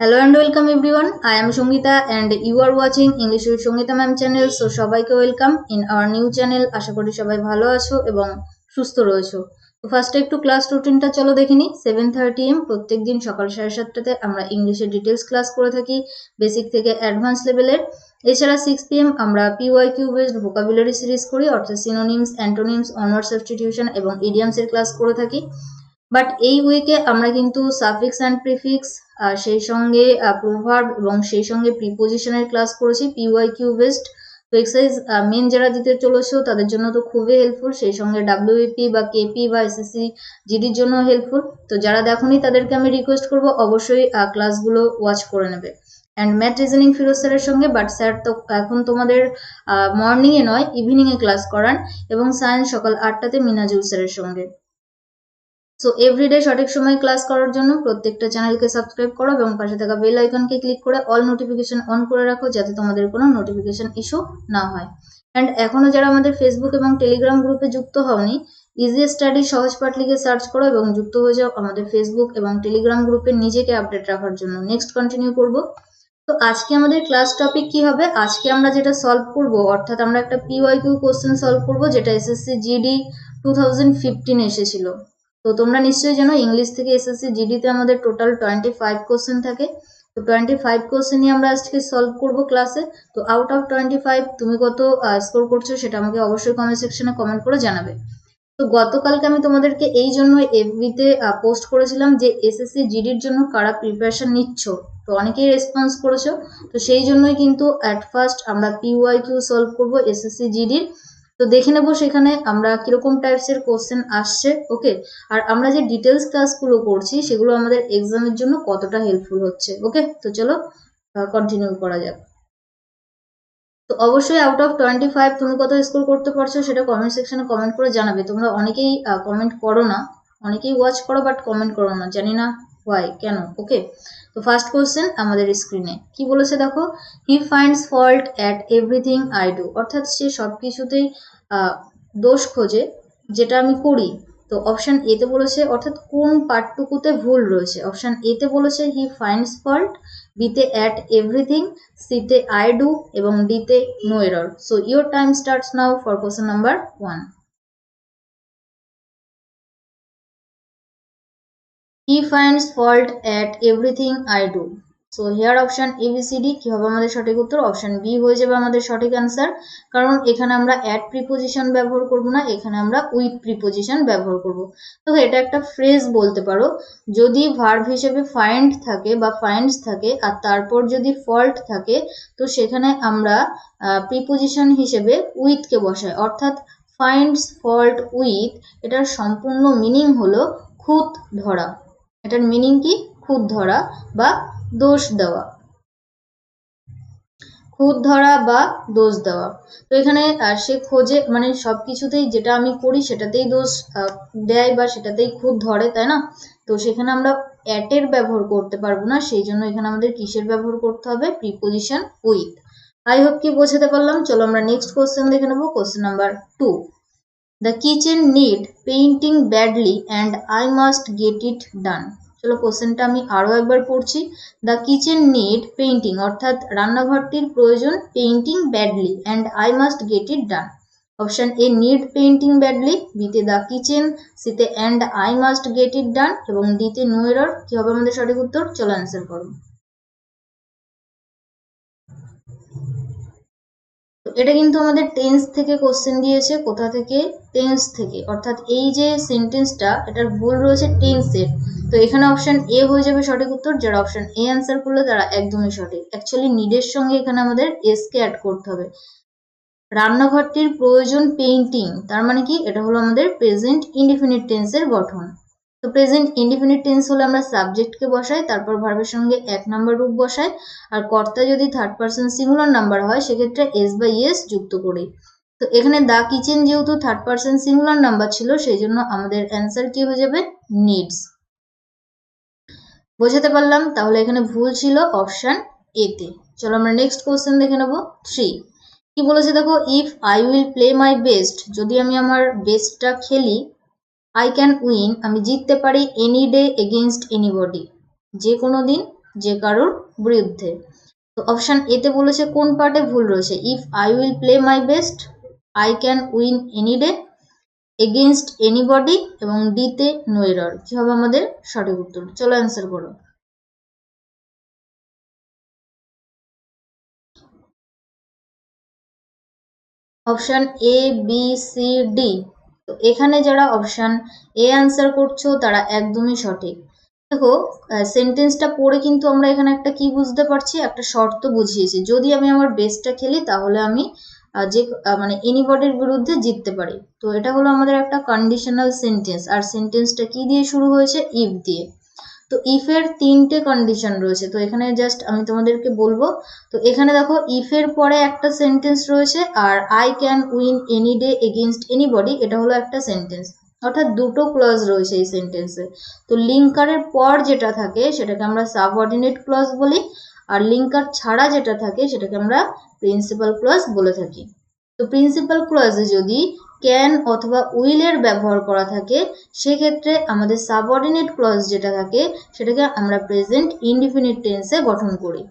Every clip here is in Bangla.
Hello and welcome everyone. I am Shongita and you are watching English with Shongita ma'am channel. So সবাইকে welcome in our new channel. আশা করি সবাই ভালো আছো এবং সুস্থ রয়েছো। তো ফার্স্টে একটু ক্লাস রুটিনটা চলো দেখে নিই। 7:30 am প্রত্যেকদিন সকাল 7:30টাতে আমরা ইংলিশের ডিটেলস ক্লাস করে থাকি, বেসিক থেকে অ্যাডভান্স লেভেলের। এছাড়া 6 pm আমরা PYQ বেসড ভোকাবুলারি সিরিজ করি, অর্থাৎ সিনোনিমস, অ্যান্টোনিমস, অনওয়ার্ড সাবস্টিটিউশন এবং ইডিয়ামস এর ক্লাস করে থাকি। বাট এই উইকে আমরা কিন্তু সাফিক্স অ্যান্ড প্রিফিক্স, সেই সঙ্গে প্রোভার্ব এবং সেই সঙ্গে প্রিপোজিশনের ক্লাস করেছি PYQ বেসড। তো এক্সারসাইজ মেন যারা দিতে চলেছো তাদের জন্য তো খুবই হেল্পফুল, সেই সঙ্গে WAP বা KP বা SSC জিডির জন্য হেল্পফুল। তো যারা দেখোনি তাদেরকে আমি রিকোয়েস্ট করবো অবশ্যই ক্লাসগুলো ওয়াচ করে নেবে। অ্যান্ড ম্যাথ রিজনিং ফিরোজ স্যারের সঙ্গে, বাট স্যার তো এখন তোমাদের মর্নিংয়ে নয় ইভিনিংয়ে ক্লাস করান, এবং সায়েন্স সকাল 8টাতে মিনাজুল স্যারের সঙ্গে। সো এভরিডে সঠিক সময়ে ক্লাস করার জন্য প্রত্যেকটা চ্যানেলকে সাবস্ক্রাইব করো এবং পাশে থাকা বেল আইকনকে ক্লিক করে অল নোটিফিকেশন অন করে রাখো, যাতে তোমাদের কোনো নোটিফিকেশন ইস্যু না হয়। অ্যান্ড এখনো যারা আমাদের ফেসবুক এবং টেলিগ্রাম গ্রুপে যুক্ত হওনি, ইজি স্টাডি সহজ পাঠ লিখে সার্চ করো এবং যুক্ত হয়ে যাও আমাদের ফেসবুক এবং টেলিগ্রাম গ্রুপে নিজেকে আপডেট রাখার জন্য। নেক্সট কন্টিনিউ করব। তো আজকে আমাদের ক্লাস টপিক কি হবে? আজকে আমরা যেটা সলভ করব, অর্থাৎ আমরা একটা PYQ কোশ্চেন সলভ করব যেটা SSC GD 2015 এসেছিল। তো তোমরা নিশ্চয়ই জানো ইংলিশ থেকে SSC GD তে আমাদের টোটাল 25 কোশ্চেন থাকে। তো 25 কোশ্চেনই আমরা আজকে সলভ করব ক্লাসে। তো আউট অফ 25 তুমি কত স্কোর করছো সেটা আমাকে অবশ্যই কমেন্ট সেকশনে কমেন্ট করে জানাবে। তো গতকালকে আমি তোমাদেরকে এই জন্য FB-তে পোস্ট করেছিলাম যে SSC GDর জন্য কারা প্রিপারেশন নিচ্ছ। তো অনেকেই রেসপন্স করেছো, তো সেই জন্যই কিন্তু অ্যাট ফার্স্ট আমরা PYQ সলভ করব SSC GDর। তো দেখে নেবো সেখানে আমরা কিরকম টাইপসের কোশ্চেন আসছে। ওকে, আর আমরা যে ডিটেলস ক্লাসগুলো করছি সেগুলো আমাদের এক্সামের জন্য কতটা হেল্পফুল হচ্ছে। ওকে, তো চলো কন্টিনিউ করা যাক। তো অবশ্যই আউট অফ 25 তুমি কত স্কোর করতে পারছো সেটা কমেন্ট সেকশনে কমেন্ট করে জানাবে। তোমরা অনেকেই কমেন্ট করো না, অনেকেই ওয়াচ করো বাট কমেন্ট করো না, জানি না হোয়াই, কেন। ওকে, তো ফার্স্ট কোশ্চেন আমাদের স্ক্রিনে কি বলেছে দেখো। হি finds fault at everything I do, অর্থাৎ সে সব কিছুতেই দোষ খোঁজে যেটা আমি করি। তো অপশন এতে বলেছে অর্থাৎ কোন পার্টটুকুতে ভুল রয়েছে। অপশন এতে বলেছে হি ফাইন্ডস ফল্ট, বিতে অ্যাট এভরিথিং, সিতে আই ডু এবং ডিতে no error. So your time starts now for question number 1. He finds fault at everything I do. So here option ABCD কি হবে আমাদের সঠিক উত্তর? অপশন বি হয়ে যাবে আমাদের সঠিক অ্যান্সার, কারণ এখানে আমরা অ্যাট প্রিপোজিশন ব্যবহার করব না, এখানে আমরা উইথ প্রিপোজিশন ব্যবহার করব। তো এটা একটা ফ্রেজ বলতে পারো, যদি ভার্ব হিসেবে ফাইন্ড থাকে বা ফাইন্ডস থাকে আর তারপর যদি ফল্ট থাকে, তো সেখানে আমরা প্রিপোজিশন হিসেবে উইথকে বসাই, অর্থাৎ ফাইন্ডস ফল্ট উইথ। এটার সম্পূর্ণ মিনিং হলো খুঁত ধরা। এটার মিনিং কি? খুঁত ধরা বা দোষ দেওয়া, খুঁত ধরা বা দোষ দেওয়া। তো এখানে সে খোঁজে মানে সবকিছুতেই যেটা আমি করি সেটাতেই দোষ দেয় বা সেটাতেই খুঁত ধরে, তাই না? তো সেখানে আমরা অ্যাটের ব্যবহার করতে পারবো না, সেই জন্য এখানে আমাদের কিসের ব্যবহার করতে হবে? Preposition with. আই হোপ কি বোঝাতে পারলাম। চলো আমরা নেক্সট কোশ্চেন দেখে নেবো, question number 2. The kitchen need painting badly and I must get it done. চলো কোশ্চেনটা আমি আরো একবার পড়ছি। দ্য কিচেন নিড পেইন্টিং, অর্থাৎ রান্নাঘরটির প্রয়োজন painting badly, and I must get it done. Option A need painting badly, বিতে দ্য কিচেন, সিতে and I must get it done এবং ডিতে নো এরর। কি হবে আমাদের সঠিক উত্তর? চলো অ্যান্সার করো। এটা কিন্তু আমাদের টেন্স থেকে কোশ্চেন দিয়েছে। কোথা থেকে? টেন্স থেকে, অর্থাৎ এই যে সেন্টেন্সটা এটার ভুল রয়েছে টেন্সের। তো এখানে অপশন এ হয়ে যাবে সঠিক উত্তর। যারা অপশন এ অ্যান্সার করলে তারা একদমই সঠিক। অ্যাকচুয়ালি নিডের সঙ্গে এখানে আমাদের এস কে অ্যাড করতে হবে। রান্নাঘরটির প্রয়োজন পেইন্টিং, তার মানে কি? এটা হলো আমাদের প্রেজেন্ট ইনডিফিনিট টেন্সের গঠন। তো প্রেজেন্ট ইনডিফিনিট টেন্স হলে আমরা সাবজেক্টকে বসাই, তারপর ভার্বের সঙ্গে 1 নাম্বার রূপ বসাই, আর কর্তা যদি থার্ড পারসন সিঙ্গুলার নাম্বার হয় সেক্ষেত্রে এস বা ইয়েস যুক্ত করি। তো এখানে দা কিচেন যেহেতু থার্ড পারসন সিঙ্গুলার নাম্বার ছিল, সেই জন্য আমাদের অ্যান্সার কি হয়ে যাবে? নিডস। বোঝাতে পারলাম? তাহলে এখানে ভুল ছিল অপশন এতে। চলো আমরা নেক্সট কোশ্চেন দেখে নেবো 3. কি বলেছে দেখো, if I will play my best, যদি আমি আমার বেস্টটা খেলি, আই ক্যান উইন, আমি জিততে পারি, এনি ডে এগেইনস্ট এনিবডি, যে কোনো দিন যে কারোর বিরুদ্ধে। তো অপশন এ তে বলেছে কোন পার্টে ভুল রয়েছে, if I will play my best, I can win any day, against anybody এবং ডি তে নো এরর। কি হবে আমাদের সঠিক উত্তর? চলো অ্যান্সার করো। Option A B C D. তো এখানে যারা অপশন এ অ্যান্সার করছো তারা একদমই সঠিক। দেখো সেন্টেন্সটা পড়ে কিন্তু আমরা এখানে একটা কি বুঝতে পারছি, একটা শর্ত বুঝিয়েছি, যদি আমি আমার বেস্টটা খেলি তাহলে আমি যে মানে এনিবডির বিরুদ্ধে জিততে পারি। তো এটা হলো আমাদের একটা কন্ডিশনাল সেন্টেন্স, আর সেন্টেন্সটা কি দিয়ে শুরু হয়েছে, ইফ দিয়ে। তো ইফ এর তিনটে কন্ডিশন রয়েছে, তো এখানে জাস্ট আমি তোমাদেরকে বলবো। তো এখানে দেখো ইফ এর পরে একটা সেন্টেন্স রয়েছে, আর I can win any day against anybody, এটা হলো একটা সেন্টেন্স, অর্থাৎ দুটো ক্লজ রয়েছে এই সেন্টেন্সে। তো লিঙ্কারের পর যেটা থাকে সেটাকে আমরা সাবঅর্ডিনেট ক্লজ বলি, আর লিঙ্কার ছাড়া যেটা থাকে সেটাকে আমরা প্রিন্সিপাল ক্লজ বলে থাকি। তো প্রিন্সিপাল ক্লজে যদি ক্যান অথবা উইল এর ব্যবহার করা থাকে, সেক্ষেত্রে আমাদের সাবঅর্ডিনেট ক্লজ যেটা থাকে সেটাকে আমরা প্রেজেন্ট ইনডিফিনিট টেন্সে গঠন করি।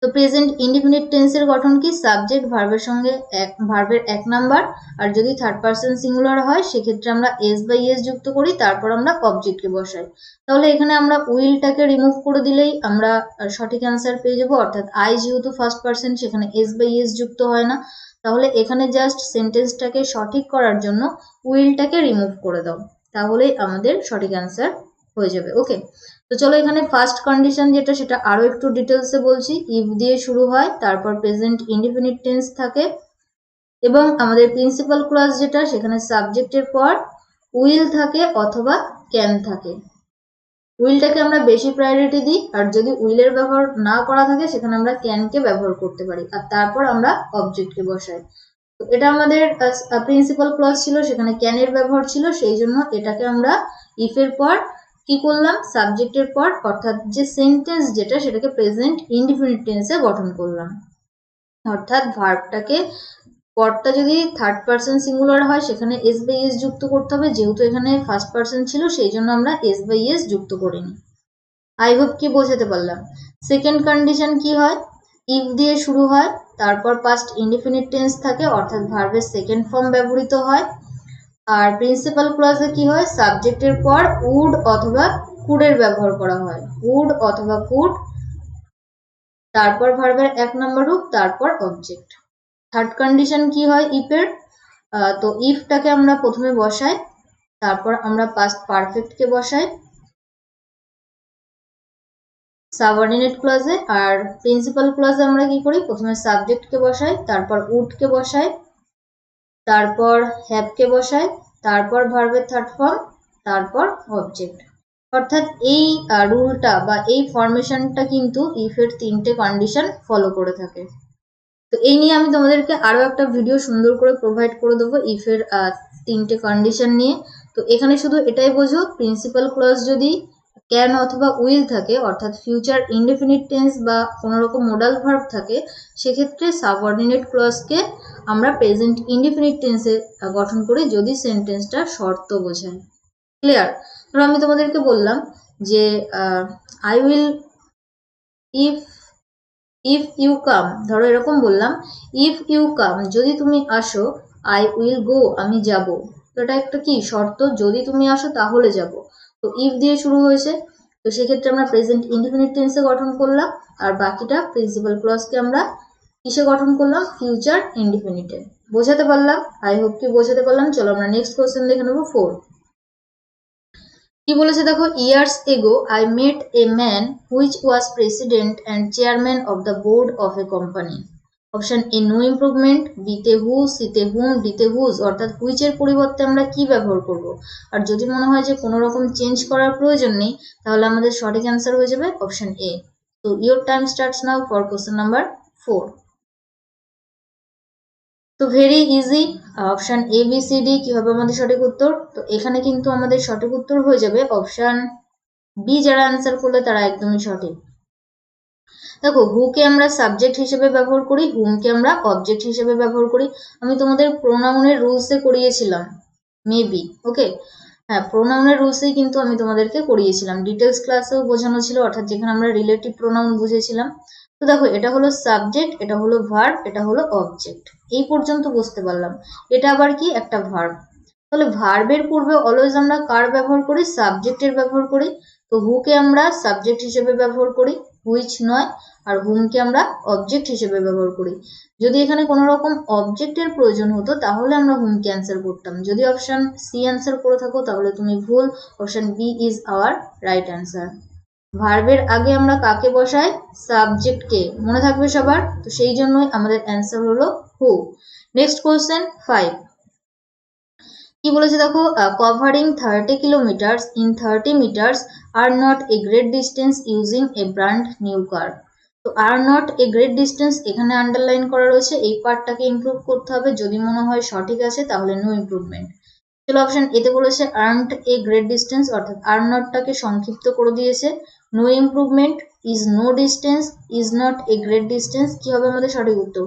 তো প্রেজেন্ট ইনডিফিনিট টেন্সের গঠন কি, সাবজেক্ট ভার্বের সঙ্গে ভার্বের 1 নাম্বার, আর যদি থার্ড পারসন সিঙ্গুলার হয় সেক্ষেত্রে আমরা এস বাই এস যুক্ত করি, তারপর আমরা অবজেক্টকে বসাই। তাহলে এখানে আমরা উইলটাকে রিমুভ করে দিলেই আমরা সঠিক অ্যান্সার পেয়ে যাবো, অর্থাৎ আই যেহেতু ফার্স্ট পারসন সেখানে এস বাই এস যুক্ত হয় না। তাহলে এখানে জাস্ট সেন্টেন্সটাকে সঠিক করার জন্য উইলটাকে রিমুভ করে দাও, তাহলেই আমাদের সঠিক অ্যান্সার হয়ে যাবে। ওকে, তো চলো এখানে ফার্স্ট কন্ডিশন যেটা সেটা আরো একটু ডিটেলসে বলছি। ইফ দিয়ে শুরু হয়, তারপর প্রেজেন্ট ইনডিফিনিট টেন্স থাকে, এবং আমাদের প্রিন্সিপাল ক্লজ যেটা সেখানে সাবজেক্টের পর উইল থাকে অথবা ক্যান থাকে। উইলটাকে আমরা বেশি প্রায়োরিটি দিই, আর যদি উইলের ব্যবহার না করা থাকে সেখানে আমরা ক্যানকে ব্যবহার করতে পারি, আর তারপর আমরা অবজেক্টকে বসাই। তো এটা আমাদের প্রিন্সিপাল ক্লজ ছিল, সেখানে ক্যানের ব্যবহার ছিল, সেই জন্য এটাকে আমরা ইফের পর কি করলাম, সাবজেক্টের পর, অর্থাৎ যে সেন্টেন্স যেটা সেটাকে প্রেজেন্ট ইনডিফিনিট টেন্সে গঠন করলাম। অর্থাৎ ভার্বটাকে পরটা যদি থার্ড পারসন সিঙ্গুলার হয় সেখানে এস বাই এস যুক্ত করতে হবে, যেহেতু এখানে ফার্স্ট পারসন ছিল সেই জন্য আমরা এস বাই এস যুক্ত করিনি। আই হোপ কি বোঝাতে পারলাম। সেকেন্ড কন্ডিশন কি হয়, ইফ দিয়ে শুরু হয়, তারপর পাস্ট ইনডিফিনিট টেন্স থাকে, অর্থাৎ ভার্বের সেকেন্ড ফর্ম ব্যবহৃত হয়, আর প্রিন্সিপাল ক্লজে কি হয়, সাবজেক্টের পর উড অথবা কুডের ব্যবহার করা হয়, উড অথবা কুড, তারপর ভার্বের 1 নম্বর রূপ, তারপর অবজেক্ট। থার্ড কন্ডিশন কি হয় ইফের, তো ইফটাকে আমরা প্রথমে বসাই, তারপর আমরা পাস্ট পারফেক্টকে বসাই সাবঅর্ডিনেট ক্লজে, আর প্রিন্সিপাল ক্লজে আমরা কি করি, প্রথমে সাবজেক্টকে বসাই, তারপর উডকে বসাই, তারপর হ্যাভকে বসাই, তারপর ভার্বের থার্ড ফর্ম, তারপর অবজেক্ট। অর্থাৎ এই রুলটা বা এই ফরমেশনটা কিন্তু ইফের তিনটে কন্ডিশন ফলো করে থাকে। তো এই নিয়ে আমি তোমাদেরকে আরো একটা ভিডিও সুন্দর করে প্রোভাইড করে দেবো ইফের তিনটে কন্ডিশন নিয়ে। তো এখানে শুধু এটাই বোঝো, প্রিন্সিপাল ক্লজ যদি ক্যান অথবা উইল থাকে, অর্থাৎ ফিউচার ইনডেফিনিট টেন্স বা কোনো রকম মোডাল ভার্ব থাকে, সেক্ষেত্রে সাবঅর্ডিনেট ক্লজকে আমরা প্রেজেন্ট ইনডেফিনিট টেন্সে গঠন করি যদি সেন্টেন্সটা শর্ত বোঝায়। ক্লিয়ার? ধরো আমি তোমাদেরকে বললাম যে I will if if you come, ধরো এরকম বললাম, ইফ ইউ কাম, যদি তুমি আসো, আই উইল গো, আমি যাব। তো এটা একটা কি শর্ত, যদি তুমি আসো তাহলে যাব। তো ইফ দিয়ে শুরু হয়েছে, তো সেক্ষেত্রে আমরা প্রেজেন্ট ইনডিফিনিট টেন্সে গঠন করলাম, আর বাকিটা প্রিন্সিপাল ক্লজকে আমরা কিসে গঠন করলাম, ফিউচার ইনডিফিনিটে। বোঝাতে পারলাম? আই হোপ কি বোঝাতে পারলাম। চলো আমরা নেক্সট কোশ্চেন দেখে নেবো 4। কি বলেছে দেখো, years ago I met a man which was president and chairman of the board of a company. Option A no improvement, বিতে হু, সিতে হুম, ডিতে হুজ, অর্থাৎ হুইচের পরিবর্তে আমরা কি ব্যবহার করব। আর যদি মনে হয় যে কোনো রকম চেঞ্জ করার প্রয়োজন নেই, তাহলে আমাদের সঠিক অ্যান্সার হয়ে যাবে অপশন এ। তো your time starts now for question number 4। তো very easy, option A B C D কি হবে আমাদের সঠিক উত্তর। তো এখানে কিন্তু আমাদের সঠিক উত্তর হয়ে যাবে অপশন বি। যারা অ্যান্সার করলে তারা একদমই সঠিক। দেখো হুকে আমরা সাবজেক্ট হিসেবে ব্যবহার করি, হুমকে আমরা অবজেক্ট হিসেবে ব্যবহার করি। আমি তোমাদের প্রোনাউনের রুলসে করিয়েছিলাম মেবি, ওকে। হ্যাঁ, প্রোনাউনের রুলসেই কিন্তু আমি তোমাদেরকে করিয়েছিলাম, ডিটেলস ক্লাসেও বোঝানো ছিল, অর্থাৎ যেখানে আমরা রিলেটিভ প্রোনাউন বুঝেছিলাম। তো দেখো, এটা হলো সাবজেক্ট, এটা হলো ভার্ব, এটা হলো অবজেক্ট, এই পর্যন্ত বুঝতে পারলাম। এটা আবার কি? একটা ভার্ব। তাহলে ভার্বের পূর্বে অলওয়েজ আমরা কার ব্যবহার করি? সাবজেক্টের ব্যবহার করি। তো হুকে আমরা সাবজেক্ট হিসেবে ব্যবহার করি, হুইচ নয়, আর হুমকে আমরা অবজেক্ট হিসেবে ব্যবহার করি। যদি এখানে কোনো রকম অবজেক্টের প্রয়োজন হতো তাহলে আমরা হুমকে অ্যান্সার করতাম। যদি অপশন সি অ্যান্সার করে থাকো তাহলে তুমি ভুল, option B is our right answer. ভার্বের আগে আমরা কাকে বসাই? সাবজেক্টকে, মনে থাকবে সবার। তো সেই জন্যই আমাদের অ্যান্সার হলো হু। নেক্সট কোশ্চেন 5 কি বলেছে দেখো, covering 30 kilometres in 30 metres are not a great distance using a brand new car. তো are not a great distance এখানে আন্ডারলাইন করা রয়েছে, এই পার্টটাকে ইমপ্রুভ করতে হবে। যদি মনে হয় সঠিক আছে তাহলে নো ইমপ্রুভমেন্ট। চলো, অপশন এতে বলেছে আর্নড এ গ্রেট ডিস্টেন্স, অর্থাৎ আর নটটাকে সংক্ষিপ্ত করে দিয়েছে। No improvement, is no distance, is not a great distance, কি হবে আমাদের সঠিক উত্তর?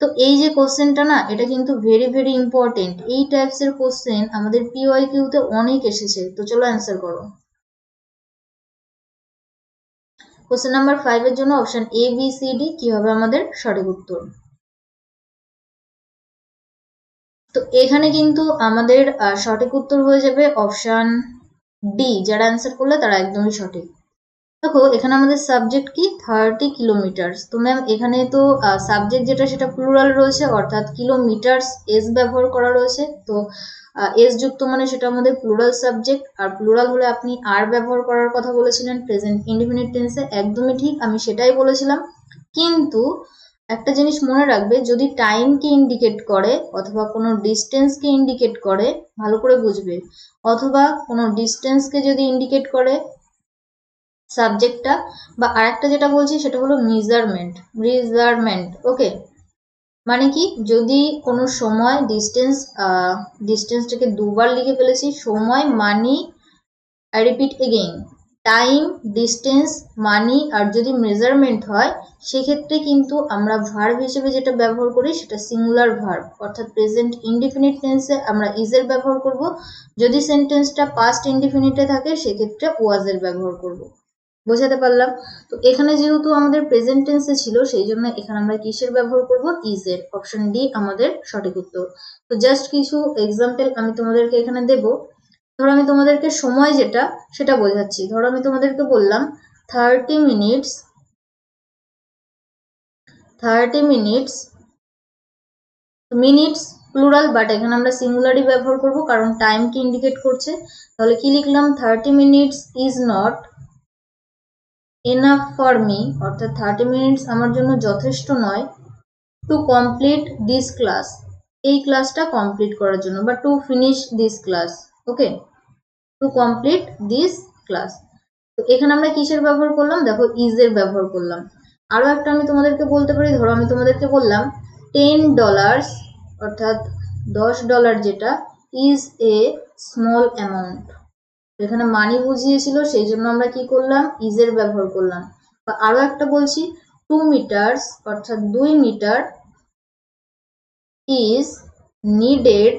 তো এই যে কোশ্চেনটা না, এটা কিন্তু ভেরি ভেরি ইম্পর্টেন্ট। এই টাইপস এর কোশ্চেন আমাদের PYQ তে অনেক এসেছে। তো চলো অ্যান্সার করো। কোশ্চেন নাম্বার 5 এর জন্য option A B C D কি হবে আমাদের সঠিক উত্তর? তো এখানে কিন্তু আমাদের সঠিক উত্তর হয়ে যাবে অপশন ডি। যারা অ্যান্সার করলে তারা একদমই সঠিক। দেখো, এখানে আমাদের সাবজেক্ট কি? 30 কিলোমিটার্স। তো ম্যাম এখানে তো সাবজেক্ট যেটা সেটা প্লুরাল রয়েছে, অর্থাৎ কিলোমিটার্স এস ব্যবহার করা রয়েছে। তো এস যুক্ত মানে সেটা আমাদের প্লুরাল সাবজেক্ট, আর প্লুরাল হলে আপনি আর ব্যবহার করার কথা বলেছিলেন প্রেজেন্ট ইনডিফিনিট টেন্সে, একদমই ঠিক, আমি সেটাই বলেছিলাম। কিন্তু একটা জিনিস মনে রাখবে, যদি টাইমকে ইন্ডিকেট করে অথবা কোনো ডিস্টেন্সকে ইন্ডিকেট করে, ভালো করে বুঝবে, অথবা কোনো ডিস্টেন্সকে যদি ইন্ডিকেট করে সাবজেক্টটা, বা আরেকটা যেটা বলছি সেটা হলো মেজারমেন্ট। ওকে, মানে কি, যদি কোনো সময় ডিস্টেন্সটাকে দুবার লিখে ফেলেছি, সময় মানি, I repeat again, time, distance, money, আর যদি মেজারমেন্ট হয় সেক্ষেত্রে কিন্তু আমরা ভার্ব হিসেবে যেটা ব্যবহার করি সেটা সিঙ্গুলার ভার্ব, অর্থাৎ প্রেজেন্ট ইনডিফিনিট টেন্সে আমরা ইজের ব্যবহার করব। যদি সেন্টেন্সটা পাস্ট ইনডিফিনিটে থাকে সেক্ষেত্রে ওয়াজের ব্যবহার করব। বোঝাতে পারলাম? তো এখানে যেহেতু আমাদের প্রেজেন্ট টেন্সে ছিল সেই জন্য এখানে আমরা কিসের ব্যবহার করব? ইজের। অপশন ডি আমাদের সঠিক উত্তর। তো জাস্ট কিছু এক্সাম্পল আমি তোমাদেরকে এখানে দেব। ধরো আমি তোমাদেরকে সময় যেটা সেটা বোঝাচ্ছি। ধরো আমি তোমাদেরকে বললাম 30 মিনিটস, মিনিটস প্লুরাল, বাট এখানে আমরা সিঙ্গুলারই ব্যবহার করব কারণ টাইমকে ইন্ডিকেট করছে। তাহলে কি লিখলাম? 30 minutes is not enough for me, অর্থাৎ 30 মিনিটস আমার জন্য যথেষ্ট নয় টু কমপ্লিট দিস ক্লাস, এই ক্লাসটা কমপ্লিট করার জন্য, বা to finish this class. Okay, to complete this class. তো এখানে আমরা কিসের ব্যবহার করলাম? দেখো, ইজের ব্যবহার করলাম। আরো একটা আমি তোমাদেরকে বলতে পারি, ধরো আমি তোমাদেরকে বললাম $10, অর্থাৎ $10 যেটা, ইজ এ স্মল অ্যামাউন্ট। এখানে মানি বুঝিয়েছিল সেই জন্য আমরা কি করলাম? ইজের ব্যবহার করলাম। বা আরো একটা বলছি, 2 মিটার্স, অর্থাৎ 2 metre, is needed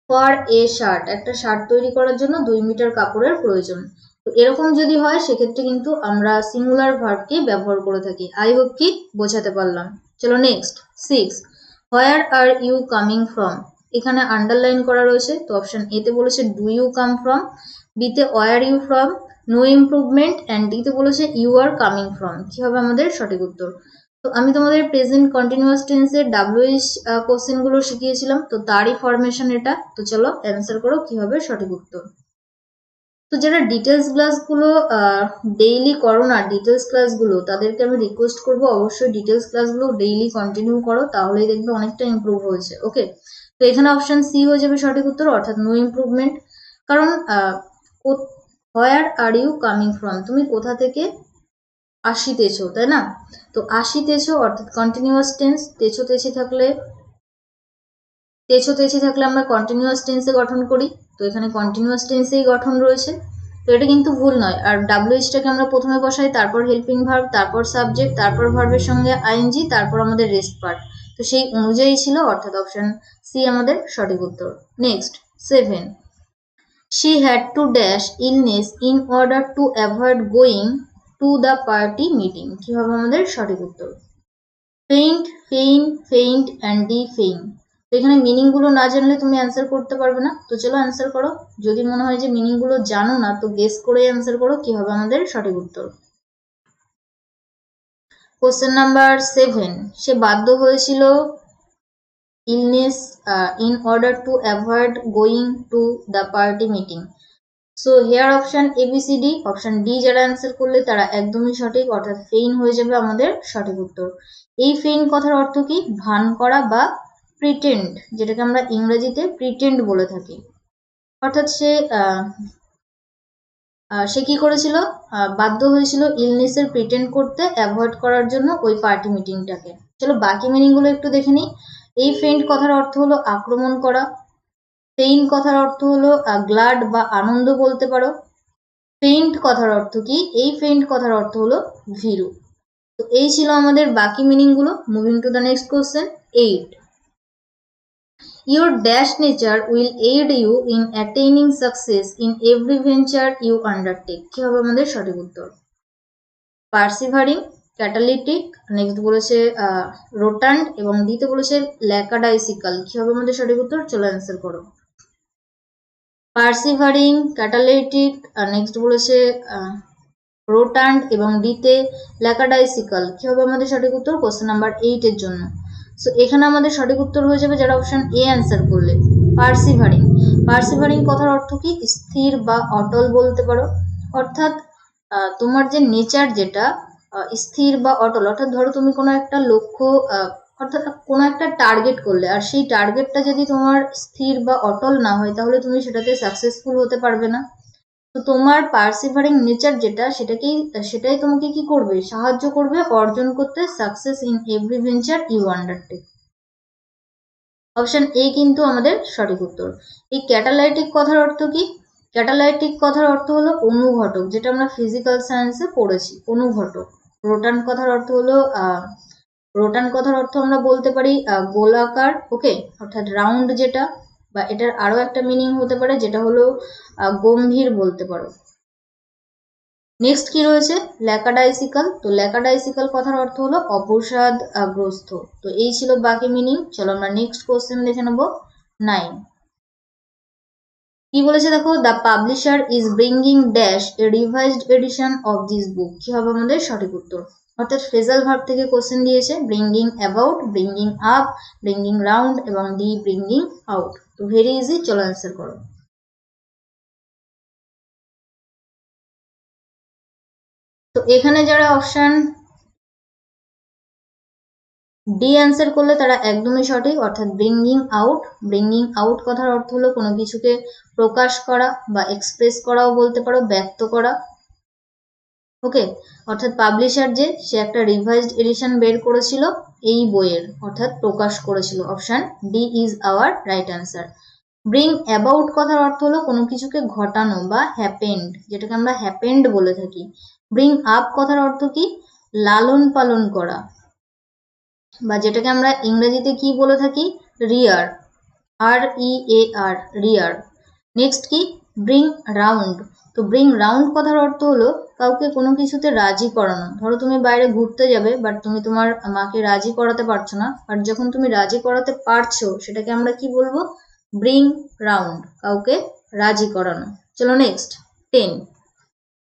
for a shirt, একটা শার্ট তৈরি করার জন্য 2 মিটার কাপড়ের প্রয়োজন। তো এরকম যদি হয় সেক্ষেত্রে কিন্তু আমরা সিঙ্গুলার ভার্বকে ব্যবহার করে থাকি। আই হোপ কি বোঝাতে পারলাম। চলো next 6, where are you coming from, এখানে আন্ডারলাইন করা রয়েছে। তো অপশন এতে বলেছে ডু ইউ কাম ফ্রম, বিতে were you from, no improvement, and ডিতে বলেছে ইউ আর কামিং ফ্রম, কি হবে আমাদের সঠিক উত্তর? তো আমি তোমাদের প্রেজেন্ট কন্টিনিউয়াস টেন্সের WH কোশ্চেন গুলো শিখিয়েছিলাম, তো তারই ফরমেশন এটা। তো চলো অ্যান্সার করো কি হবে সঠিক উত্তর। তো যারা ডিটেলস ক্লাসগুলো ডেইলি করো না, ডিটেলস ক্লাসগুলো, তাদেরকে আমি রিকোয়েস্ট করবো অবশ্যই ডিটেলস ক্লাসগুলো ডেইলি কন্টিনিউ করো, তাহলেই দেখবে অনেকটা ইমপ্রুভ হয়েছে। ওকে, তো এখানে অপশন সি হয়ে যাবে সঠিক উত্তর, অর্থাৎ নো ইমপ্রুভমেন্ট। কারণ হোয়ার আর ইউ কামিং ফ্রম, তুমি কোথা থেকে আসিতেছো, তাই না? তো আসিতেছো অর্থাৎ কন্টিনিউয়াস টেন্স, তেছো তেছি থাকলে আমরা কন্টিনিউয়াস টেন্সে গঠন করি। তো এখানে কন্টিনিউয়াস টেন্সেই গঠন রয়েছে, তো এটা কিন্তু ভুল নয়। আর WHটাকে আমরা প্রথমে বসাই, তারপর হেল্পিং ভার্ব, তারপর সাবজেক্ট, তারপর ভার্বের সঙ্গে আইএনজি, তারপর আমাদের রেস্ট পার্ট। তো সেই অনুযায়ী ছিল, অর্থাৎ অপশন সি আমাদের সঠিক উত্তর। Next 7. She had to dash illness in order to avoid going to the party meeting. কি হবে আমাদের সঠিক উত্তর? Feint, feign, feint and the feign. তো এখানে মিনিং গুলো না জানলে তুমি অ্যান্সার করতে পারবে না। তো চলো অ্যান্সার করো। যদি মনে হয় যে মিনিং গুলো জানো না তো গেস করে অ্যান্সার করো কি হবে আমাদের সঠিক উত্তর। কোশ্চেন নাম্বার 7, সে বাধ্য হয়েছিল illness in order to avoid going to the party meeting. So here option ABCD, option D যারা অ্যান্সার করলে তারা একদমই সঠিক, অর্থাৎ ফেইন হয়ে যাবে আমাদের সঠিক উত্তর। এই ফেইন কথার অর্থ কি? ভান করা বা প্রিটেন্ড, যেটাকে আমরা ইংরেজিতে প্রিটেন্ড বলে থাকি। অর্থাৎ সে কি করেছিল? বাধ্য হয়েছিল ইলনেসের প্রিটেন্ড করতে, অ্যাভয়েড করার জন্য ওই পার্টি মিটিংটাকে। চলো বাকি মিনিং গুলো একটু দেখে নিই। এই ফেইন্ট কথার অর্থ হলো আক্রমণ করা। ফেইন কথার অর্থ হলো গ্লাড বা আনন্দ বলতে পারো। ফেইন্ট কথার অর্থ কি? এই ফেইন্ট কথার অর্থ হলো ভীরু। তো এই ছিল আমাদের বাকি মিনিং গুলো। Moving to the next question 8. Your dash nature will aid you in attaining success in every venture you undertake. কি হবে আমাদের সঠিক উত্তর? পার্সিভারিং, ক্যাটালিটিক, নেক্সট বলেছে রোটান্ড এবং দিতে বলেছে ল্যাকাডাইসিক্যাল। কি হবে আমাদের সঠিক উত্তর? চলো অ্যান্সার করো। পার্সিভারিং, ক্যাটালিটিক, নেক্সট বলেছে রোটান্ড এবং ডিতে ল্যাকাডাইসিক্যাল। কি হবে আমাদের সঠিক উত্তর কোশ্চেন নাম্বার 8 এর জন্য? সো এখানে আমাদের সঠিক উত্তর হয়ে যাবে যারা অপশন এ অ্যান্সার করলে, পার্সিভারিং। পার্সিভারিং কথার অর্থ কি? স্থির বা অটল বলতে পারো। অর্থাৎ তোমার যে নেচার যেটা স্থির বা অটল, অর্থাৎ ধরো তুমি কোনো একটা লক্ষ্য অর্থাৎ কোনো একটা টার্গেট করলে, আর সেই টার্গেটটা যদি তোমার স্থির বা অটল না হয় তাহলে তুমি সেটাতে সাকসেসফুল হতে পারবে না। তো তোমার পার্সিভারিং নেচার যেটা সেটাই তোমাকে কি করবে? সাহায্য করবে অর্জন করতে success in every venture you undertake. Option A কিন্তু আমাদের সঠিক উত্তর। এই ক্যাটালাইটিক কথার অর্থ কি? ক্যাটালাইটিক কথার অর্থ হলো অনুঘটক, যেটা আমরা ফিজিক্যাল সায়েন্সে পড়েছি, অনুঘটক। রোটান কথার অর্থ হলো রোটান কথার অর্থ আমরা বলতে পারি গোলাকার, ওকে, অর্থাৎ রাউন্ড যেটা, বা এটার আরো একটা মিনিং হতে পারে যেটা হলো গম্ভীর বলতে পারো। নেক্সট কি রয়েছে? ল্যাকাডাইসিক্যাল। তো ল্যাকাডাইসিক্যাল কথার অর্থ হলো অবসাদগ্রস্ত। তো এই ছিল বাকি মিনিং। চলো আমরা নেক্সট কোশ্চেন দেখে নেবো 9। কি বলেছে দেখো? The publisher is bringing dash a revised edition of this book. কি হবে আমাদের সঠিক উত্তর? অর্থাৎ ফ্রেজাল ভার্ব থেকে কোশ্চেন দিয়েছে, bringing about, bringing up, bringing round এবং দি ব্রিঙ্গিং আউট। তো ভেরি ইজি, চলো অ্যান্সার করো। তো এখানে যারা অপশন ডি অ্যান্সার করলে তারা একদমই সঠিক, অর্থাৎ ব্রিঙ্গিং আউট। ব্রিঙ্গিং আউট কথার অর্থ হলো কোনো কিছুকে প্রকাশ করা বা এক্সপ্রেস করাও বলতে পারো, ব্যক্ত করা, ওকে। অর্থাৎ পাবলিশার সে একটা রিভাইজড এডিশন বের করেছিল এই বইয়ের, অর্থাৎ প্রকাশ করেছিল। Option D is our right answer. Bring about কথার অর্থ হলো কোনো কিছুকে ঘটানো বা হ্যাপেন্ড, যেটাকে আমরা হ্যাপেন্ড বলে থাকি। ব্রিং আপ কথার অর্থ কি? লালন পালন করা, বা যেটাকে আমরা ইংরেজিতে কি বলে থাকি? রিয়ার, REAR, রিয়ার। নেক্সট কি? Bring round. তো ব্রিং রাউন্ড কথার অর্থ হলো কাউকে কোনো কিছুতে রাজি করানো। ধরো তুমি বাইরে ঘুরতে যাবে, বাট তুমি তোমার মাকে রাজি করাতে পারছো না, আর যখন তুমি রাজি করাতে পারছো সেটাকে আমরা কি বলবো? ব্রিং রাউন্ড, কাউকে রাজি করানো। চলো next 10।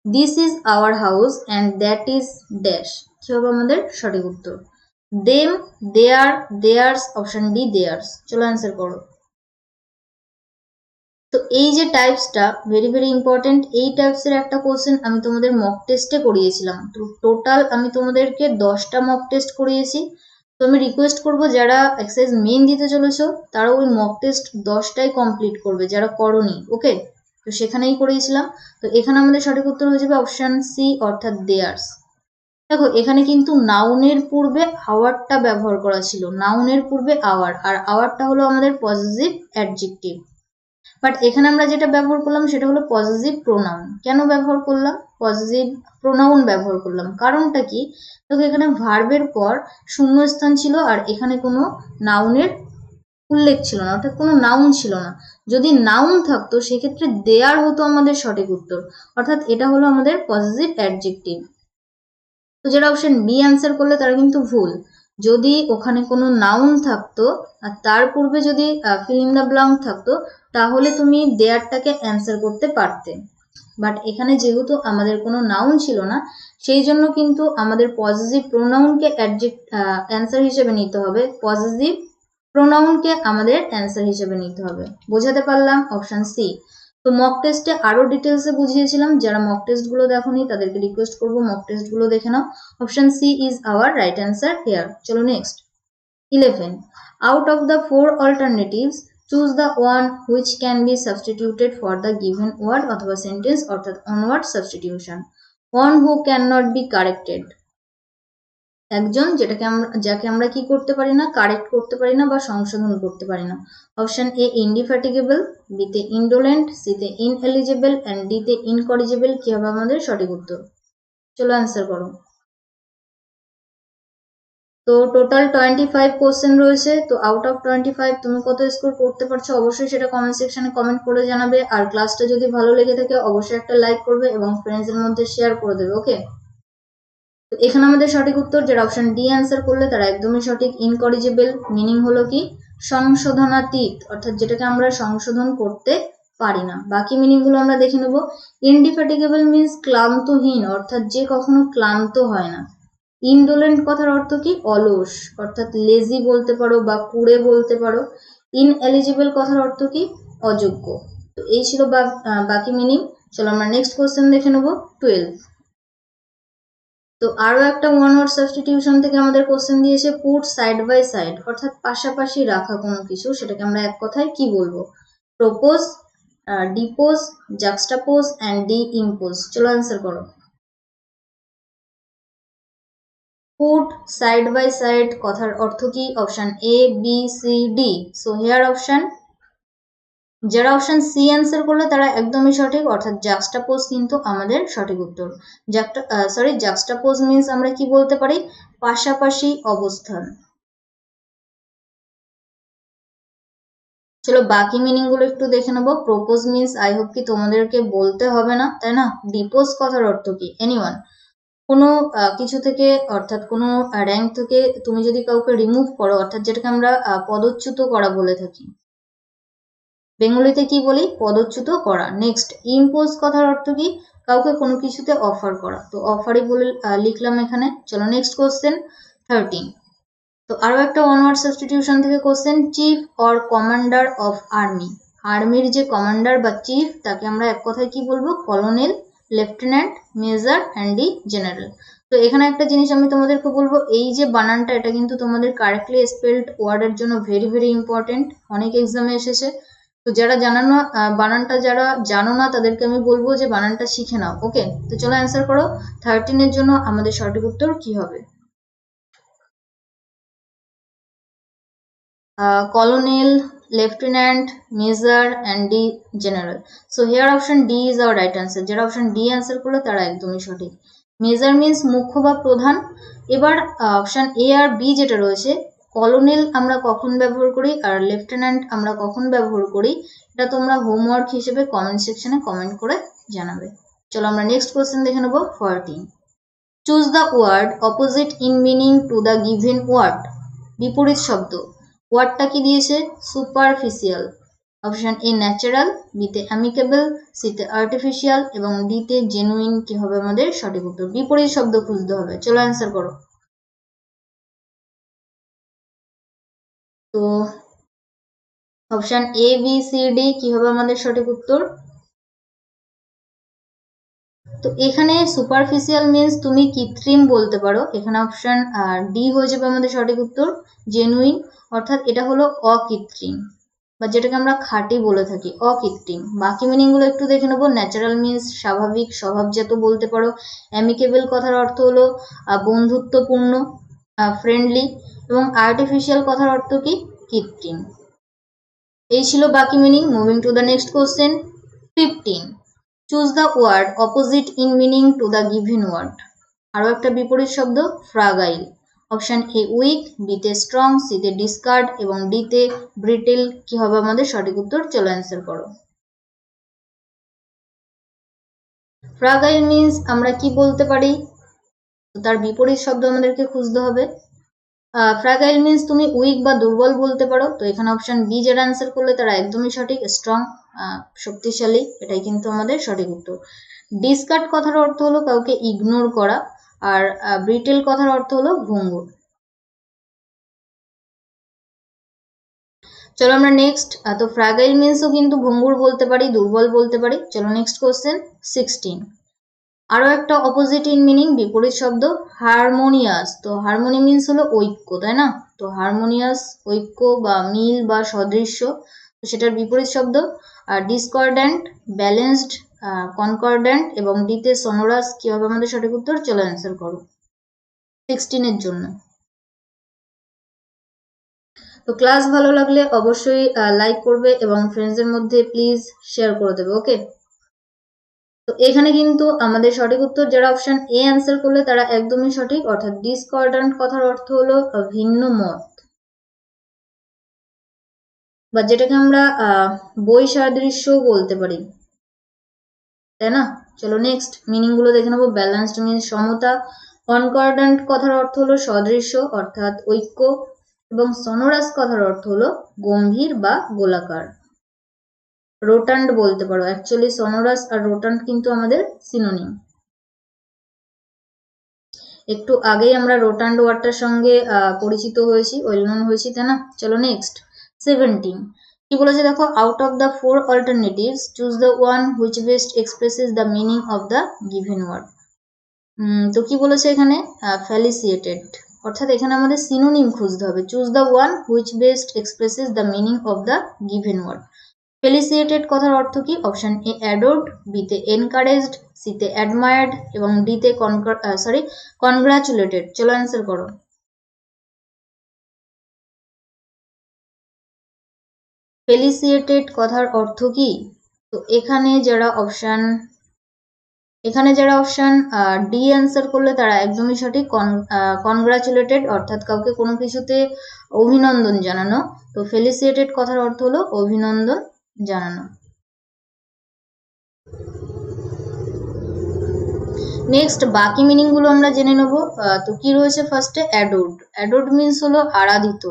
This is our house and that is dash. কি হবে আমাদের সঠিক উত্তর? দেম, দেয়ার, দেয়ার্স, অপশন ডি দেয়ার্স। চলো অ্যান্সার করো। তো এই যে টাইপসটা ভেরি ভেরি ইম্পর্টেন্ট। এই টাইপসের একটা কোশ্চেন আমি তোমাদের মক টেস্টে করিয়েছিলাম। তো টোটাল আমি তোমাদেরকে 10টা মক টেস্ট করিয়েছি। তো আমি রিকোয়েস্ট করবো যারা এক্সারসাইজ মেন দিতে চলেছো তারা ওই মক টেস্ট 10টাই কমপ্লিট করবে, যারা করনি, ওকে। তো সেখানেই করিয়েছিলাম। তো এখানে আমাদের সঠিক উত্তর হয়ে যাবে অপশন সি, অর্থাৎ দেয়ার্স। দেখো এখানে কিন্তু নাউনের পূর্বে আওয়ারটা ব্যবহার করা ছিল, নাউনের পূর্বে আওয়ার, আর আওয়ারটা হলো আমাদের পজিটিভ অ্যাডজেক্টিভ। বাট এখানে আমরা যেটা ব্যবহার করলাম সেটা হলো পজিটিভ প্রোনাউন। কেন ব্যবহার করলাম পজিটিভ প্রোনাউন ব্যবহার করলাম? কারণটা কি? দেখো এখানে ভার্বের পর শূন্যস্থান ছিল আর এখানে কোনো নাউনের উল্লেখ ছিল না, অর্থাৎ কোনো নাউন ছিল না। যদি নাউন থাকতো সেক্ষেত্রে দেয়ার হতো আমাদের সঠিক উত্তর, অর্থাৎ এটা হলো আমাদের পজিটিভ অ্যাডজেক্টিভ। তো যারা অপশন বি অ্যান্সার করলে তারা কিন্তু ভুল। যদি ওখানে কোনো নাউন থাকতো আর তার পূর্বে যদি ফিল ইন দ্য ব্ল্যাঙ্ক থাকতো তাহলে তুমি দেয়ারটাকে অ্যান্সার করতে পারতে। বাট এখানে যেহেতু আমাদের কোনো নাউন ছিল না সেই জন্য কিন্তু আমাদের পজিটিভ প্রোনাউনকে অ্যান্সার হিসেবে নিতে হবে, পজিটিভ প্রোনাউনকে আমাদের অ্যান্সার হিসেবে নিতে হবে। বোঝাতে পারলাম? Option C. তো মক টেস্টে আরো ডিটেলসে বুঝিয়েছিলাম, যারা মক টেস্টগুলো দেখোনি তাদেরকে রিকোয়েস্ট করবো মক টেস্টগুলো দেখে নাও। Option C is our right answer here. চলো next. 11. Out of the 4 alternatives, choose the one which can be substituted for the given word অথবা sentence, অর্থাৎ onward substitution. One who cannot be corrected. একজন যাকে আমরা কি করতে পারি না, কারেক্ট করতে পারি না বা সংশোধন করতে পারি না। অপশন এ ইনডিফ্যাটিগেবল, বি তে ইনডোলেন্ট, সি তে ইনএলিজিবল এন্ড ডি তে ইনকরিজিবল। কি হবে আমাদের সঠিক উত্তর? চলো অ্যান্সার করো। তো টোটাল 25 কোশ্চেন রয়েছে। তো আউট অফ 25 তুমি কত স্কোর করতে পারছো অবশ্যই সেটা কমেন্ট সেকশনে কমেন্ট করে জানাবে। আর ক্লাসটা যদি ভালো লেগে থাকে অবশ্যই একটা লাইক করবে এবং ফ্রেন্ডসদের মধ্যে শেয়ার করে দেবে। ওকে, তো এখানে আমাদের সঠিক উত্তর যারা অপশন ডি অ্যান্সার করলে তারা একদমই সঠিক। ইনকরিজিবল মিনিং হলো কি? সংশোধনাতীত, অর্থাৎ যেটাকে আমরা সংশোধন করতে পারি না। বাকি মিনিং গুলো আমরা দেখে নেব। ইনডিফ্যাটিগেবল মিন্স ক্লান্তহীন, অর্থাৎ যে কখনো ক্লান্ত হয় না। ইনডোলেন্ট কথার অর্থ কি? অলস, অর্থাৎ লেজি বলতে পারো বা কুড়ে বলতে পারো। ইনএলিজিবল কথার অর্থ কি? অযোগ্য। তো এই ছিল বাকি মিনিং। চলো আমরা নেক্সট কোশ্চেন দেখে নেব। 12। তো আরো একটা ওয়ান ওয়ার্ড সাবস্টিটিউশন থেকে আমাদের কোশ্চেন দিয়েছে পুট সাইড বাই সাইড, অর্থাৎ পাশাপাশি রাখা কোনো কিছু, সেটাকে আমরা এক কথায় কি বলবো? Propose, depose, juxtapose and D impose. চলো অ্যান্সার করো। পুট সাইড বাই সাইড কথার অর্থ কি? Option A, B, C, D. So here option, যারা অপশন সি অ্যান্সার করলে তারা একদমই সঠিক, অর্থাৎ জাক্সটাপোজ কিন্তু আমাদের সঠিক উত্তর। জাক্সটাপোজ মিন্স আমরা কি বলতে পারি? পাশাপাশি অবস্থান। চলো বাকি মিনিং গুলো একটু দেখে নেবো। প্রপোজ মিন্স আই হোপ কি তোমাদেরকে বলতে হবে না, তাই না? ডিপোজ কথার অর্থ কি? এনিওয়ান, কোনো কিছু থেকে, অর্থাৎ কোনো র্যাঙ্ক থেকে তুমি যদি কাউকে রিমুভ করো, অর্থাৎ যেটাকে আমরা পদচ্যুত করা বলে থাকি। বেঙ্গলিতে কি বলি? পদচ্যুত করা। নেক্সট, ইম্পোজ কথার অর্থ কি? কাউকে কোনো কিছুতে অফার করা। তো অফারই বলে লিখলাম এখানে। চলো নেক্সট কোশ্চেন 13। তো আরো একটা ওয়ান ওয়ার্ড সাবস্টিটিউশন থেকে question, chief or commander of army. আর্মির যে কমান্ডার বা চিফ তাকে আমরা এক কথায় কি বলবো? Colonel, lieutenant, major and D general. তো এখানে একটা জিনিস আমি তোমাদেরকে বলবো, এই যে বানানটা এটা কিন্তু তোমাদের কারেক্টলি স্পেলড ওয়ার্ডের জন্য ভেরি ভেরি ইম্পর্টেন্ট, অনেক এক্সামে এসেছে। তো যারা বানানটা যারা জানো না তাদেরকে আমি বলবো যে বানানটা শিখে নাও। ওকে, তো চলো অ্যান্সার করো। 13 এর জন্য আমাদের সঠিক উত্তর কি হবে? colonel, lieutenant, major and D general. So here option D is our right answer. যারা option D answer করলো তারা একদমই সঠিক। মেজর মিন্স মুখ্য বা প্রধান। এবার অপশন এ আর বি যেটা রয়েছে, কলোনেল আমরা কখন ব্যবহার করি আর লেফটেন্যান্ট আমরা কখন ব্যবহার করি, এটা তোমরা হোমওয়ার্ক হিসেবে কমেন্ট সেকশনে কমেন্ট করে জানাবে। চলো আমরা নেক্সট কোশ্চেন দেখে নেব। 14। Choose the word opposite in meaning to the given word. বিপরীত শব্দ। ওয়ার্ডটা কি দিয়েছে? Superficial. Option A natural, B তে অ্যামিকেবল, সি তে আর্টিফিশিয়াল এবং ডি তে জেনুইন। কি হবে আমাদের সঠিক উত্তর? বিপরীত শব্দ খুঁজতে হবে। চলো অ্যান্সার করো। তো option A, B, C, D কি হবে আমাদের সঠিক উত্তর? তো এখানে সুপারফিশিয়াল মিন্স তুমি কৃত্রিম বলতে পারো, এখানে অপশন ডি হয়ে যাবে আমাদের সঠিক উত্তর। জেনুইন অর্থাৎ এটা হলো অকৃত্রিম বা যেটাকে আমরা খাঁটি বলে থাকি, অকৃত্রিম। বাকি মিনিং গুলো একটু দেখে নেবো। ন্যাচারাল মিন্স স্বাভাবিক, স্বভাবজাত বলতে পারো। অ্যামিকেবল কথার অর্থ হলো বন্ধুত্বপূর্ণ, ফ্রেন্ডলি। এবং আর্টিফিশিয়াল কথার অর্থ কি? কৃত্রিম। এই ছিল বাকি meaning. Moving to the next question. 15। Choose the word opposite in meaning to the given word. আরো একটা বিপরীত শব্দ, ফ্রাগাইল অপশন এ উইক, বিতে স্ট্রং, সিতে ডিসকার্ড এবং ডিতে ব্রিটেল কি হবে আমাদের সঠিক উত্তর? চলো অ্যান্সার করো। ফ্রাগাইল মিন্স আমরা কি বলতে পারি? তার বিপরীত শব্দ আমাদেরকে খুঁজতে হবে। ফ্রাগাইল মিন্স তুমি উইক বা দুর্বল বলতে পারো। তো এখানে অপশন বি যেটা অ্যান্সার করলে তারা একদমই সঠিক, স্ট্রং, শক্তিশালী, এটাই কিন্তু আমাদের সঠিক উত্তর। ডিসকার্ড কথার অর্থ হলো কাউকে ইগনোর করা, আর ব্রিটেল কথার অর্থ হলো ভঙ্গুর। চলো আমরা নেক্সট, তো ফ্রাগাইল মিন্সও কিন্তু ভঙ্গুর বলতে পারি, দুর্বল বলতে পারি। চলো নেক্সট কোশ্চেন 16। আরো একটা অপোজিট ইন মিনিং, বিপরীত শব্দ হারমোনিয়াস। তো হারমোনি মিন্স হলো ঐক্য, তাই না? তো হারমোনিয়াস ঐক্য বা মিল বা সদৃশ্য, তো সেটার বিপরীত শব্দ ডিসকর্ড্যান্ট, ব্যালেন্সড, কনকর্ড্যান্ট এবং ডিতে সনোরাস কি হবে আমাদের সঠিক উত্তর? চলো অ্যান্সার করো 16 এর জন্য। তো ক্লাস ভালো লাগলে অবশ্যই লাইক করবে এবং ফ্রেন্ডসদের মধ্যে প্লিজ শেয়ার করে দেবে, ওকে? তো এখানে কিন্তু আমাদের সঠিক উত্তর যারা অপশন এ অ্যান্সার করলে তারা একদমই সঠিক, অর্থাৎ ডিসকর্ড্যান্ট কথার অর্থ হলো ভিন্ন মত, বা যেটাকে আমরা বৈসাদৃশ্য বলতে পারি, তাই না? চলো নেক্সট মিনিং গুলো দেখে নেবো। ব্যালেন্সড মিন্স সমতা, কনকর্ড্যান্ট কথার অর্থ হলো সদৃশ্য অর্থাৎ ঐক্য, এবং সনোরাস কথার অর্থ হলো গম্ভীর বা গোলাকার। রোটান্ড বলতে পারো, অ্যাকচুয়ালি সনোরাস আর রোটান্ড কিন্তু আমাদের সিনোনিম। একটু আগেই আমরা রোটান্ড ওয়ার্ডটার সঙ্গে পরিচিত হয়েছি, ওয়েল নোন হয়েছি, তাই না? চলো নেক্সট 17 কি বলেছে দেখো, out of the 4 alternatives choose the one which best expresses the meaning of the given word. তো কি বলেছে এখানে? ফেলিসিয়েটেড, অর্থাৎ এখানে আমাদের সিনোনিম খুঁজতে হবে। Choose the one which best expresses the meaning of the given word. Felicitated কথার অর্থ কি? অপশন এ অ্যাডোর্ড, বিতে এনকারেজড, সিতে অ্যাডমায়ার্ড এবং ডিতে কনগ্রাচুলেটেড। চলো অ্যান্সার করো। ফেলিসিয়েটেড কথার অর্থ কি? তো এখানে যারা অপশন ডি অ্যান্সার করলে তারা একদমই সঠিক, কনগ্রাচুলেটেড অর্থাৎ কাউকে কোনো কিছুতে অভিনন্দন জানানো। তো ফেলিসিয়েটেড কথার অর্থ হলো অভিনন্দন জানানো। নেক্সট বাকি মিনিং গুলো আমরা জেনে নেব। তো কি রয়েছে ফার্স্টে? অ্যাডোর্ড। অ্যাডোর্ড মিন্স হলো আরাধিত,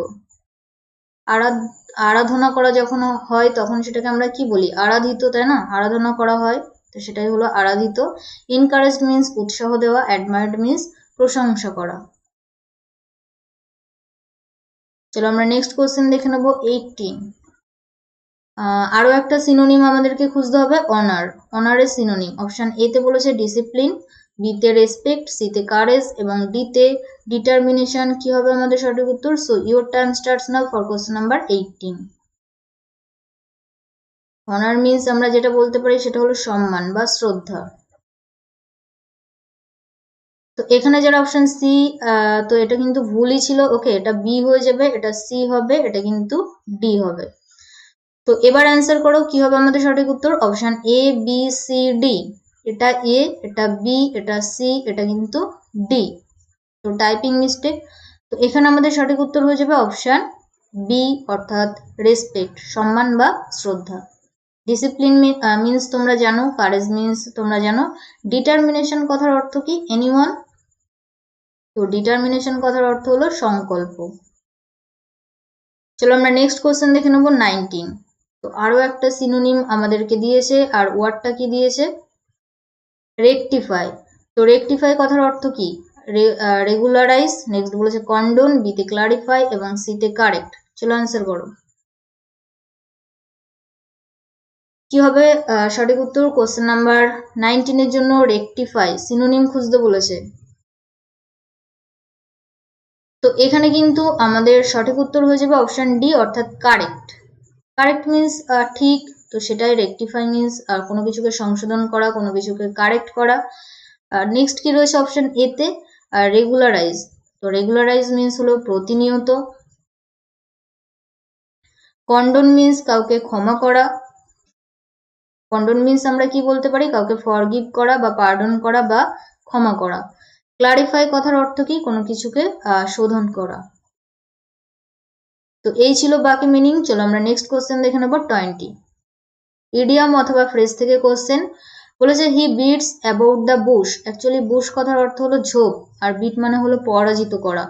আরাধনা করা যখন হয় তখন সেটাকে আমরা কি বলি? আরাধিত, তাই না? আরাধনা করা হয়, তো সেটাই হলো আরাধিত। এনকারেজড মিন্স উৎসাহ দেওয়া, অ্যাডমায়ার্ড মিন্স প্রশংসা করা। চলো আমরা নেক্সট কোশ্চেন দেখে নেবো 18। আরো একটা সিনোনিম আমাদেরকে খুঁজতে হবে, অনার। অনারের সিনোনিম অপশন এ তে বলেছে ডিসিপ্লিন, বিতে রেসপেক্ট, সিতে কারেজ এবং ডিতে ডিটারমিনেশন কি হবে আমাদের সঠিক উত্তর? So your time starts now for question number 18। Honour means আমরা যেটা বলতে পারি সেটা হলো সম্মান বা শ্রদ্ধা। তো এখানে যারা অপশন সি, তো এটা কিন্তু ভুলই ছিল, ওকে, এটা বি হয়ে যাবে, এটা সি হবে, এটা কিন্তু ডি হবে। তো এবার অ্যান্সার করো কি হবে আমাদের সঠিক উত্তর? Option A, B, C, D. এটা এ, এটা বি, এটা সি, এটা কিন্তু ডি। তো টাইপিং মিস্টেক। তো এখানে আমাদের সঠিক উত্তর হয়ে যাবে অপশন বি, অর্থাৎ রেসপেক্ট, সম্মান বা শ্রদ্ধা। ডিসিপ্লিন মিন্স তোমরা জানো, কারেজ মিন্স তোমরা জানো। ডিটারমিনেশন কথার অর্থ কি? এনিওয়ান। তো ডিটারমিনেশন কথার অর্থ হলো সংকল্প। চলো আমরা নেক্সট কোশ্চেন দেখে নেবো 19। তো আরো একটা সিনোনিম আমাদেরকে দিয়েছে, আর ওয়ার্ডটা কি দিয়েছে? রেকটিফাই। তো রেকটিফাই কথার অর্থ কি? রেগুলারাইজ, নেক্সট বলেছে কন্ডোন, বিতে ক্লারিফাই এবং সিতে কারেক্ট। চলো অ্যান্সার করো কি হবে সঠিক উত্তর? কোশ্চেন নাম্বার 19 এর জন্য রেকটিফাই সিনোনিম খুঁজতে বলেছে। তো এখানে কিন্তু আমাদের সঠিক উত্তর হয়ে যাবে অপশন ডি, অর্থাৎ কারেক্ট। কারেক্ট মিন্স ঠিক, তো সেটাই রেকটিফাই মিন্স কোনো কিছুকে সংশোধন করা, কোনো কিছুকে কারেক্ট করা। নেক্সট কি রয়েছে অপশন এ তে? রেগুলারাইজ। তো রেগুলারাইজ মিন্স হলো প্রতিনিয়ত। কন্ডোন মিন্স কাউকে ক্ষমা করা। কন্ডোন মিন্স আমরা কি বলতে পারি? কাউকে ফরগিভ করা বা পার্ডন করা বা ক্ষমা করা। ক্লারিফাই কথার অর্থ কি? কোনো কিছুকে শোধন করা। তো এই ছিল বাকি মিনিং। চলো আমরা নেক্সট কোশ্চেন দেখে নেব 20। ইডিয়াম অথবা ফ্রেজ থেকে কোশ্চেন বলেছে he beats about the bush. Actually bush কথার অর্থ হলো ঝোপ, আর বিট মানে হলো পরাজিত করা।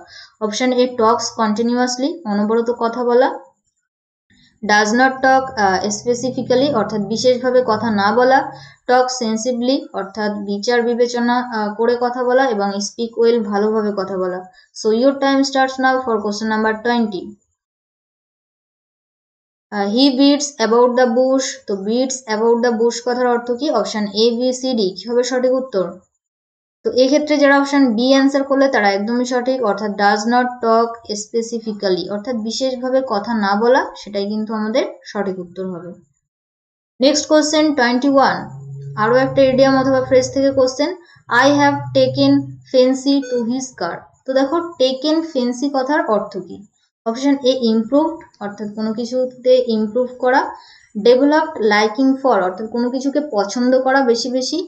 অপশন এ টক্স কন্টিনিউয়াসলি, অনবরত কথা বলা। ডাজ নট টক স্পেসিফিক্যালি অর্থাৎ বিশেষভাবে কথা না বলা। টক সেন্সিভলি অর্থাৎ বিচার বিবেচনা করে কথা বলা, এবং স্পিক ওয়েল ভালোভাবে কথা বলা। So your time starts now for question number 20। He beats about the bush. তো বিটস অ্যাবাউট দ্য বুশ কথার অর্থ কি? Option A B C D কি হবে সঠিক উত্তর? তো এক্ষেত্রে যারা অপশন বি অ্যান্সার করলে তারা একদমই সঠিক, অর্থাৎ ডাজ নট টক স্পেসিফিক্যালি অর্থাৎ বিশেষভাবে কথা না বলা, সেটাই কিন্তু আমাদের সঠিক উত্তর হবে। Next question 21। আরো একটা ইডিয়াম অথবা ফ্রেজ থেকে question I have taken fancy to his কার। তো দেখো টেকেন ফেন্সি কথার অর্থ কি? অপশন এ ইমপ্রুভড অর্থাৎ কোনো কিছুতে ইমপ্রুভ করা। ডেভেলপড লাইকিং ফর অর্থাৎ কোনো কিছুকে পছন্দ করা বেশি বেশি।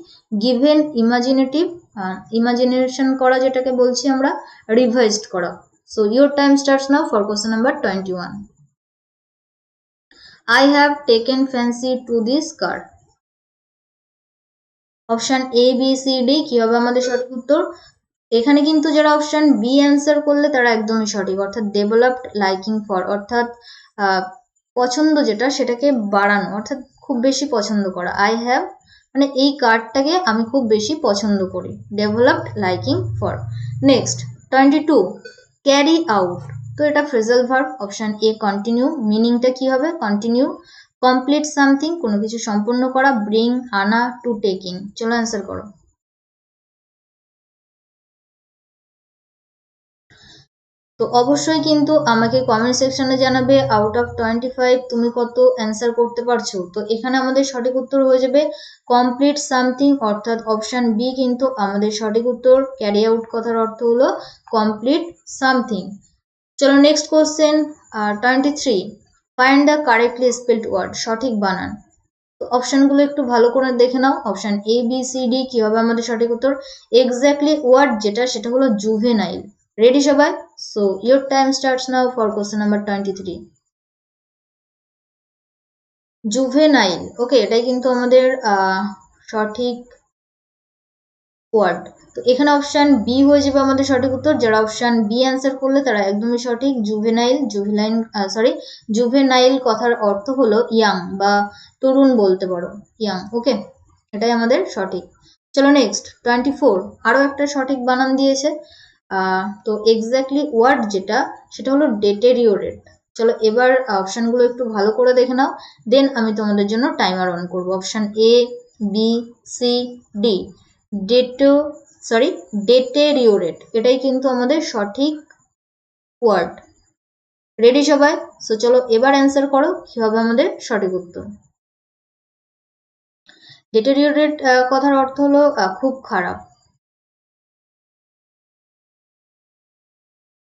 গিভেন ইমাজিনেটিভ ইমাজিনেশন করা যেটাকে বলছি আমরা। রিভাইজড করা। So your time starts now for question number 21। I have taken fancy to this car. Option A B C D কি হবে আমাদের সঠিক উত্তর? এখানে কিন্তু যারা অপশন বি অ্যান্সার করলে তারা একদমই সঠিক, অর্থাৎ ডেভেলপড লাইকিং ফর অর্থাৎ পছন্দ যেটা সেটাকে বাড়ানো, অর্থাৎ খুব বেশি পছন্দ করা। আই হ্যাভ মানে এই কার্ডটাকে আমি খুব বেশি পছন্দ করি। Developed liking for. Next 22 carry out. তো এটা phrasal verb. Option A continue, মিনিংটা কি হবে? কন্টিনিউ। কমপ্লিট সামথিং কোনো কিছু সম্পূর্ণ করা। ব্রিং আনা, টু টেকিং। চলো অ্যান্সার করো। তো অবশ্যই কিন্তু আমাকে কমেন্ট সেকশনে জানাবে আউট অফ 25 তুমি কত অ্যান্সার করতে পারছো। তো এখানে আমাদের সঠিক উত্তর হয়ে যাবে কমপ্লিট সামথিং, অর্থাৎ অপশন বি কিন্তু আমাদের সঠিক উত্তর। ক্যারি আউট কথার অর্থ হলো কমপ্লিট সামথিং। চলো next question 23 find the correctly spelled word. সঠিক বানান। তো অপশনগুলো একটু ভালো করে দেখে নাও। Option A B C D কি হবে আমাদের সঠিক উত্তর? এক্স্যাক্টলি ওয়ার্ড যেটা সেটা হলো জুভেনাইল। রেডি সবাই? So your time starts now for question number 23। Juvenile, okay, এটাই কিন্তু আমাদের সঠিক ওয়ার্ড। তো এখানে অপশন বি হয়ে যাবে আমাদের সঠিক উত্তর। যারা অপশন বি অ্যান্সার করলে তারা একদমই সঠিক। জুভেনাইল কথার অর্থ হলো ইয়াং বা তরুণ বলতে পারো, ইয়াং। ওকে, এটাই আমাদের সঠিক। চলো নেক্সট 24 আরো একটা সঠিক বানান দিয়েছে। তো এক্স্যাক্টলি ওয়ার্ড যেটা সেটা হলো ডেটেরিওরেট। চলো এবার অপশনগুলো একটু ভালো করে দেখে নাও, দেন আমি তোমাদের জন্য টাইমার অন করব। Option A B C D deteriorate এটাই কিন্তু আমাদের সঠিক ওয়ার্ড। রেডি সবাই? সো চলো এবার অ্যান্সার করো কি হবে আমাদের সঠিক উত্তর। ডেটেরিওরেট কথার অর্থ হলো খুব খারাপ।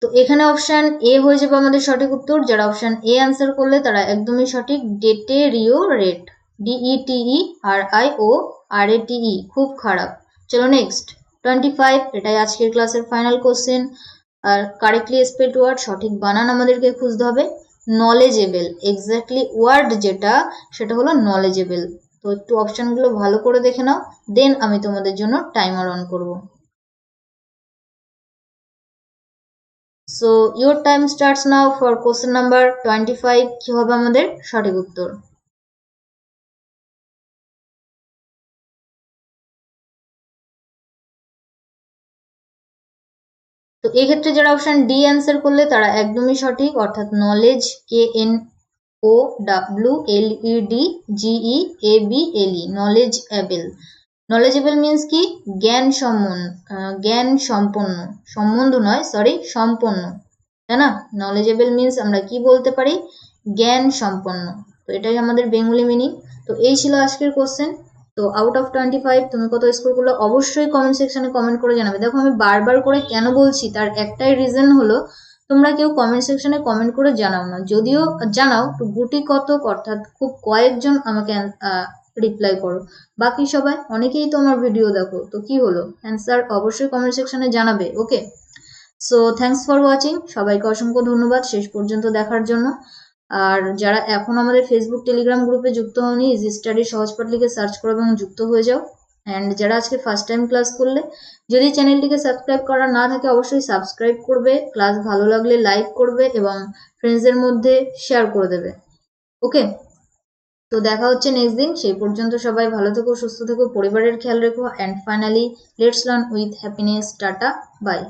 তো এখানে অপশন এ হয়ে যাবে আমাদের সঠিক উত্তর। যারা অপশন এ অ্যান্সার করলে তারা একদমই সঠিক। ডেটেরিওরেট, DETERIORATE, খুব খারাপ। চলো নেক্সট 25 এটাই আজকের ক্লাসের ফাইনাল কোশ্চেন। আর কারেক্টলি স্পেলড ওয়ার্ড সঠিক বানান আমাদেরকে খুঁজতে হবে। নলেজেবল, এক্স্যাক্টলি ওয়ার্ড যেটা সেটা হলো নলেজেবল। তো একটু অপশনগুলো ভালো করে দেখে নাও, দেন আমি তোমাদের জন্য টাইমার অন করব। So your time starts now for question number 25 কি হবে আমাদের সঠিক উত্তর? তো এই ক্ষেত্রে যারা অপশন ডি অ্যান্সার করলে তারা একদমই সঠিক, অর্থাৎ knowledge, KNOWLEDGEABLE, knowledgeable. Knowledgeable means কি? জ্ঞান সম্পন্ন, সম্বন্ধ নয়, সরি, সম্পন্ন, তাই না? নলেজেবল মিন্স আমরা কি বলতে পারি? জ্ঞান সম্পন্ন। তো এটাই আমাদের বেঙ্গলি মিনিং। তো এই ছিল আজকের কোশ্চেন। তো আউট অফ 25 তুমি কত স্কোর করলে অবশ্যই কমেন্ট সেকশনে কমেন্ট করে জানাবে। দেখো আমি বারবার করে কেন বলছি তার একটাই রিজন হলো তোমরা কেউ কমেন্ট সেকশনে কমেন্ট করে জানাও না, যদিও জানাও তো গুটি কতক, অর্থাৎ খুব কয়েকজন আমাকে রিপ্লাই করো। বাকি সবাই অনেকেই তো আমার ভিডিও দেখো, তো কি হলো, অ্যান্সার অবশ্যই কমেন্ট সেকশনে জানাবে। ওকে, সো থ্যাঙ্কস ফর ওয়াচিং, সবাইকে অসংখ্য ধন্যবাদ শেষ পর্যন্ত দেখার জন্য। আর যারা এখন আমাদের ফেসবুক টেলিগ্রাম গ্রুপে যুক্ত হওনি, ইজি স্টাডি সহজপাঠ লিখে সার্চ করো এবং যুক্ত হয়ে যাও। অ্যান্ড যারা আজকে ফার্স্ট টাইম ক্লাস করলে, যদি চ্যানেলটিকে সাবস্ক্রাইব করা না থাকে অবশ্যই সাবস্ক্রাইব করবে, ক্লাস ভালো লাগলে লাইক করবে এবং ফ্রেন্ডসদের মধ্যে শেয়ার করে দেবে। ওকে, তো দেখা হচ্ছে নেক্সট দিন। সেই পর্যন্ত সবাই ভালো থেকো, সুস্থ থেকো, পরিবারের খেয়াল রেখো, and finally let's learn with happiness. Tata, by.